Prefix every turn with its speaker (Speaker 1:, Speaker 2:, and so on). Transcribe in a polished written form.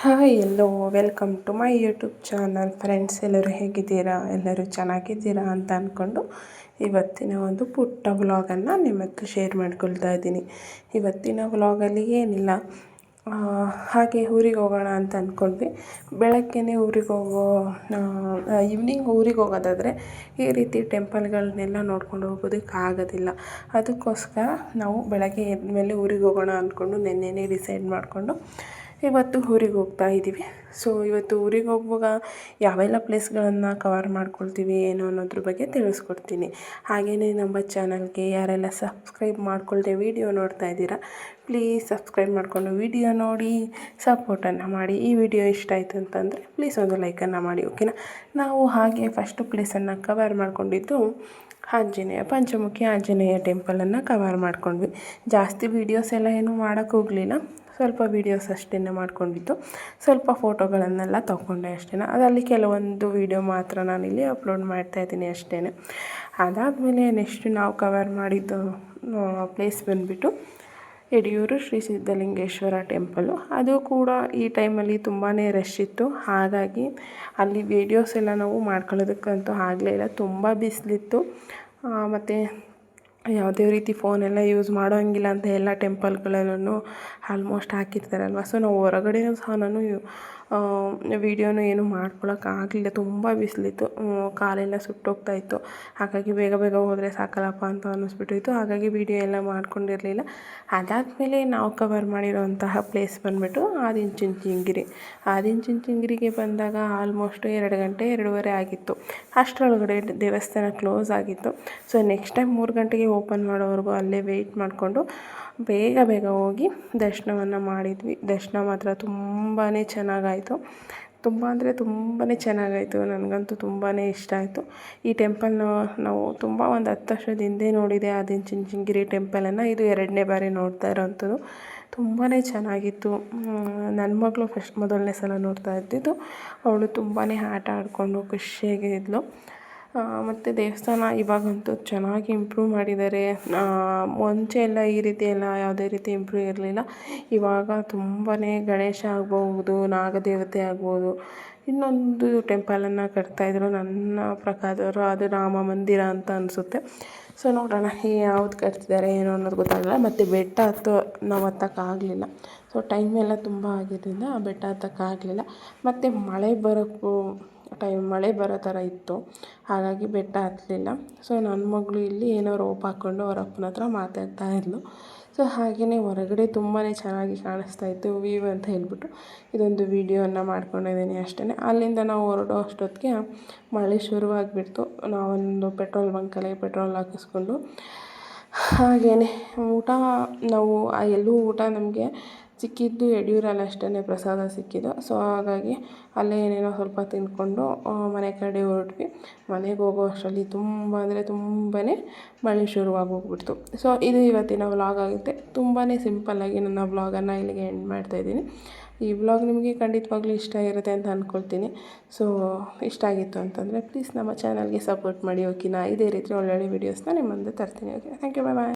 Speaker 1: Hi hello welcome to my YouTube channel friends. ಎಲ್ಲರೂ ಹೇಗಿದ್ದೀರಾ? ಎಲ್ಲರೂ ಚೆನ್ನಾಗಿದ್ದೀರಾ ಅಂತ ಅಂದ್ಕೊಂಡು ಇವತ್ತಿನ ಒಂದು ಪುಟ್ಟ ವ್ಲಾಗನ್ನು ನಿಮ್ಮ ಹತ್ರ ಶೇರ್ ಮಾಡ್ಕೊಳ್ತಾ ಇದ್ದೀನಿ. ಇವತ್ತಿನ ವ್ಲಾಗಲ್ಲಿ ಏನಿಲ್ಲ, ಹಾಗೆ ಊರಿಗೆ ಹೋಗೋಣ ಅಂತ ಅಂದ್ಕೊಂಡ್ವಿ. ಬೆಳಗ್ಗೆನೇ ಊರಿಗೆ ಈವ್ನಿಂಗ್ ಊರಿಗೆ ಹೋಗೋದಾದರೆ ಈ ರೀತಿ ಟೆಂಪಲ್ಗಳನ್ನೆಲ್ಲ ನೋಡ್ಕೊಂಡು ಹೋಗೋದಕ್ಕೆ ಆಗೋದಿಲ್ಲ. ಅದಕ್ಕೋಸ್ಕರ ನಾವು ಬೆಳಗ್ಗೆ ಎದ್ದ ಊರಿಗೆ ಹೋಗೋಣ ಅಂದ್ಕೊಂಡು ನೆನ್ನೆನೇ ಡಿಸೈಡ್ ಮಾಡಿಕೊಂಡು ಇವತ್ತು ಊರಿಗೆ ಹೋಗ್ತಾ ಇದ್ದೀವಿ. ಸೊ ಇವತ್ತು ಊರಿಗೆ ಹೋಗುವಾಗ ಯಾವೆಲ್ಲ ಪ್ಲೇಸ್ಗಳನ್ನು ಕವರ್ ಮಾಡ್ಕೊಳ್ತೀವಿ ಏನು ಅನ್ನೋದ್ರ ಬಗ್ಗೆ ತಿಳಿಸ್ಕೊಡ್ತೀನಿ. ಹಾಗೆಯೇ ನಮ್ಮ ಚಾನಲ್ಗೆ ಯಾರೆಲ್ಲ ಸಬ್ಸ್ಕ್ರೈಬ್ ಮಾಡ್ಕೊಳ್ದೆ ವೀಡಿಯೋ ನೋಡ್ತಾ ಇದ್ದೀರಾ, ಪ್ಲೀಸ್ ಸಬ್ಸ್ಕ್ರೈಬ್ ಮಾಡಿಕೊಂಡು ವೀಡಿಯೋ ನೋಡಿ ಸಪೋರ್ಟನ್ನು ಮಾಡಿ. ಈ ವಿಡಿಯೋ ಇಷ್ಟ ಆಯಿತು ಅಂತಂದರೆ ಪ್ಲೀಸ್ ಒಂದು ಲೈಕನ್ನು ಮಾಡಿ, ಓಕೆನಾ. ನಾವು ಹಾಗೆ ಫಸ್ಟು ಪ್ಲೇಸನ್ನು ಕವರ್ ಮಾಡ್ಕೊಂಡಿದ್ದು ಪಂಚಮುಖಿ ಆಂಜನೇಯ ಟೆಂಪಲನ್ನು ಕವರ್ ಮಾಡ್ಕೊಂಡ್ವಿ. ಜಾಸ್ತಿ ವೀಡಿಯೋಸ್ ಎಲ್ಲ ಏನೂ ಮಾಡೋಕ್ಕೆ ಹೋಗಲಿಲ್ಲ, ಸ್ವಲ್ಪ ವೀಡಿಯೋಸ್ ಅಷ್ಟೇ ಮಾಡ್ಕೊಂಡಿದ್ದು. ಸ್ವಲ್ಪ ಫೋಟೋಗಳನ್ನೆಲ್ಲ ತೊಗೊಂಡೆ ಅಷ್ಟೇ. ಅದರಲ್ಲಿ ಕೆಲವೊಂದು ವೀಡಿಯೋ ಮಾತ್ರ ನಾನಿಲ್ಲಿ ಅಪ್ಲೋಡ್ ಮಾಡ್ತಾಯಿದ್ದೀನಿ ಅಷ್ಟೇ. ಅದಾದಮೇಲೆ ನೆಕ್ಸ್ಟ್ ನಾವು ಕವರ್ ಮಾಡಿದ್ದು ಪ್ಲೇಸ್ ಬಂದುಬಿಟ್ಟು ಯಡಿಯೂರು ಶ್ರೀ ಸಿದ್ಧಲಿಂಗೇಶ್ವರ ಟೆಂಪಲು. ಅದು ಕೂಡ ಈ ಟೈಮಲ್ಲಿ ತುಂಬಾ ರಶ್ ಇತ್ತು, ಹಾಗಾಗಿ ಅಲ್ಲಿ ವೀಡಿಯೋಸ್ ಎಲ್ಲ ನಾವು ಮಾಡ್ಕೊಳ್ಳೋದಕ್ಕಂತೂ ಆಗಲೇ ಇಲ್ಲ. ತುಂಬ ಬಿಸಿಲಿತ್ತು, ಮತ್ತು ಯಾವುದೇ ರೀತಿ ಫೋನೆಲ್ಲ ಯೂಸ್ ಮಾಡೋಂಗಿಲ್ಲ ಅಂತ ಎಲ್ಲ ಟೆಂಪಲ್ಗಳಲ್ಲೂ ಆಲ್ಮೋಸ್ಟ್ ಹಾಕಿರ್ತಾರಲ್ವ. ಸೊ ನಾವು ಹೊರಗಡೆಯೂ ಸಹ ನಾನು ವೀಡಿಯೋನು ಏನು ಮಾಡ್ಕೊಳಕ್ಕಾಗಲಿಲ್ಲ, ತುಂಬ ಬಿಸಿಲಿತ್ತು, ಕಾಲೆಲ್ಲ ಸುಟ್ಟೋಗ್ತಾಯಿತ್ತು. ಹಾಗಾಗಿ ಬೇಗ ಬೇಗ ಹೋದರೆ ಸಾಕಲ್ಲಪ್ಪ ಅಂತ ಅನ್ನಿಸ್ಬಿಟ್ಟಿತ್ತು, ಹಾಗಾಗಿ ವೀಡಿಯೋ ಎಲ್ಲ ಮಾಡ್ಕೊಂಡಿರಲಿಲ್ಲ. ಅದಾದಮೇಲೆ ನಾವು ಕವರ್ ಮಾಡಿರೋಂತಹ ಪ್ಲೇಸ್ ಬಂದುಬಿಟ್ಟು ಆದಿಚುಂಚನಗಿರಿಗೆ ಬಂದಾಗ ಆಲ್ಮೋಸ್ಟ್ 2 ಗಂಟೆ 2:30 ಆಗಿತ್ತು. ಅಷ್ಟರೊಳಗಡೆ ದೇವಸ್ಥಾನ ಕ್ಲೋಸ್ ಆಗಿತ್ತು. ಸೊ ನೆಕ್ಸ್ಟ್ ಟೈಮ್ 3 ಗಂಟೆಗೆ ಓಪನ್ ಮಾಡೋವರೆಗೂ ಅಲ್ಲೇ ವೆಯ್ಟ್ ಮಾಡಿಕೊಂಡು ಬೇಗ ಬೇಗ ಹೋಗಿ ದರ್ಶನವನ್ನು ಮಾಡಿದ್ವಿ. ದರ್ಶನ ಮಾತ್ರ ತುಂಬಾ ಚೆನ್ನಾಗಾಯಿತು, ತುಂಬ ಅಂದರೆ ತುಂಬಾ ಚೆನ್ನಾಗಾಯಿತು. ನನಗಂತೂ ತುಂಬಾ ಇಷ್ಟ ಆಯಿತು. ಈ ಟೆಂಪಲ್ನ ನಾವು ತುಂಬ ಒಂದು 10 ವರ್ಷದ ಹಿಂದೆ ನೋಡಿದೆ ಆದಿಚುಂಚನಗಿರಿ ಟೆಂಪಲನ್ನು. ಇದು 2ನೇ ಬಾರಿ ನೋಡ್ತಾ ಇರೋವಂಥದ್ದು. ತುಂಬಾ ಚೆನ್ನಾಗಿತ್ತು. ನನ್ನ ಮಗಳು ಮೊದಲನೇ ಸಲ ನೋಡ್ತಾ ಇದ್ದಿದ್ದು. ಅವಳು ತುಂಬಾ ಆಟ ಆಡಿಕೊಂಡು ಖುಷಿಯಾಗಿ ಇದ್ಳು. ಮತ್ತು ದೇವಸ್ಥಾನ ಇವಾಗಂತೂ ಚೆನ್ನಾಗಿ ಇಂಪ್ರೂವ್ ಮಾಡಿದ್ದಾರೆ. ಮುಂಚೆ ಎಲ್ಲ ಈ ರೀತಿ ಎಲ್ಲ ಯಾವುದೇ ರೀತಿ ಇಂಪ್ರೂವ್ ಇರಲಿಲ್ಲ. ಇವಾಗ ತುಂಬಾ ಗಣೇಶ ಆಗ್ಬೋದು, ನಾಗದೇವತೆ ಆಗ್ಬೋದು, ಇನ್ನೊಂದು ಟೆಂಪಲನ್ನು ಕಟ್ತಾಯಿದ್ರು. ನನ್ನ ಪ್ರಕಾರ ಅದು ರಾಮ ಮಂದಿರ ಅಂತ ಅನಿಸುತ್ತೆ. ಸೊ ನೋಡೋಣ ಯಾವ್ದು ಕಟ್ತಿದ್ದಾರೆ ಏನು ಅನ್ನೋದು ಗೊತ್ತಾಗಲ್ಲ. ಮತ್ತು ಬೆಟ್ಟ ನಾವು ಹತ್ತಕ್ಕಾಗಲಿಲ್ಲ. ಸೊ ಟೈಮ್ ಎಲ್ಲ ತುಂಬ ಆಗಿದ್ದರಿಂದ ಬೆಟ್ಟ ಹತ್ತಕ್ಕಾಗಲಿಲ್ಲ. ಮತ್ತು ಮಳೆ ಬರೋ ಥರ ಇತ್ತು, ಹಾಗಾಗಿ ಬೆಟ್ಟ ಹತ್ತಲಿಲ್ಲ. ಸೊ ನನ್ನ ಮಗಳು ಇಲ್ಲಿ ಏನೋ ರೋಪ್ ಹಾಕ್ಕೊಂಡು ಅವ್ರ ಅಪ್ಪನ ಹತ್ರ ಮಾತಾಡ್ತಾ ಇದ್ಲು. ಸೊ ಹಾಗೆಯೇ ಹೊರಗಡೆ ತುಂಬಾ ಚೆನ್ನಾಗಿ ಕಾಣಿಸ್ತಾ ಇತ್ತು ವ್ಯೂ ಅಂತ ಹೇಳ್ಬಿಟ್ಟು ಇದೊಂದು ವೀಡಿಯೋನ ಮಾಡ್ಕೊಂಡಿದ್ದೀನಿ ಅಷ್ಟೇ. ಅಲ್ಲಿಂದ ನಾವು ಹೊರಡೋ ಅಷ್ಟೊತ್ತಿಗೆ ಮಳೆ ಶುರುವಾಗಿಬಿಡ್ತು. ನಾವೊಂದು ಪೆಟ್ರೋಲ್ ಬಂಕಲ್ಲಿ ಪೆಟ್ರೋಲ್ ಹಾಕಿಸ್ಕೊಂಡು ಹಾಗೆಯೇ ನಾವು ಎಲ್ಲೂ ಊಟ ನಮಗೆ ಸಿಕ್ಕಿದ್ದು ಯಡಿಯೂರಲ್ಲಿ ಅಷ್ಟೇ ಪ್ರಸಾದ ಸಿಕ್ಕಿದ್ದು. ಸೊ ಹಾಗಾಗಿ ಅಲ್ಲೇ ಏನೇನೋ ಸ್ವಲ್ಪ ತಿಂದ್ಕೊಂಡು ಮನೆ ಕಡೆ ಹೊರಟ್ವಿ. ಮನೆಗೆ ಹೋಗೋ ಅಷ್ಟರಲ್ಲಿ ತುಂಬ ಅಂದರೆ ತುಂಬಾ ಮಳೆ ಶುರುವಾಗೋಗ್ಬಿಡ್ತು. ಸೊ ಇದು ಇವತ್ತಿನ ವ್ಲಾಗ್ ಆಗುತ್ತೆ. ತುಂಬಾ ಸಿಂಪಲ್ಲಾಗಿ ನನ್ನ ವ್ಲಾಗನ್ನು ಇಲ್ಲಿಗೆ ಎಂಡ್ ಮಾಡ್ತಾಯಿದ್ದೀನಿ. ಈ ವ್ಲಾಗ್ ನಿಮಗೆ ಖಂಡಿತವಾಗ್ಲೂ ಇಷ್ಟ ಇರುತ್ತೆ ಅಂತ ಅಂದ್ಕೊಳ್ತೀನಿ. ಸೊ ಇಷ್ಟ ಆಗಿತ್ತು ಅಂತಂದರೆ ಪ್ಲೀಸ್ ನಮ್ಮ ಚಾನಲ್ಗೆ ಸಪೋರ್ಟ್ ಮಾಡಿ, ಓಕೆನಾ. ಇದೇ ರೀತಿ ಒಳ್ಳೊಳ್ಳೆ ವೀಡಿಯೋಸ್ನ ನಿಮ್ಮ ಮುಂದೆ ತರ್ತೀನಿ. Okay, thank you, bye.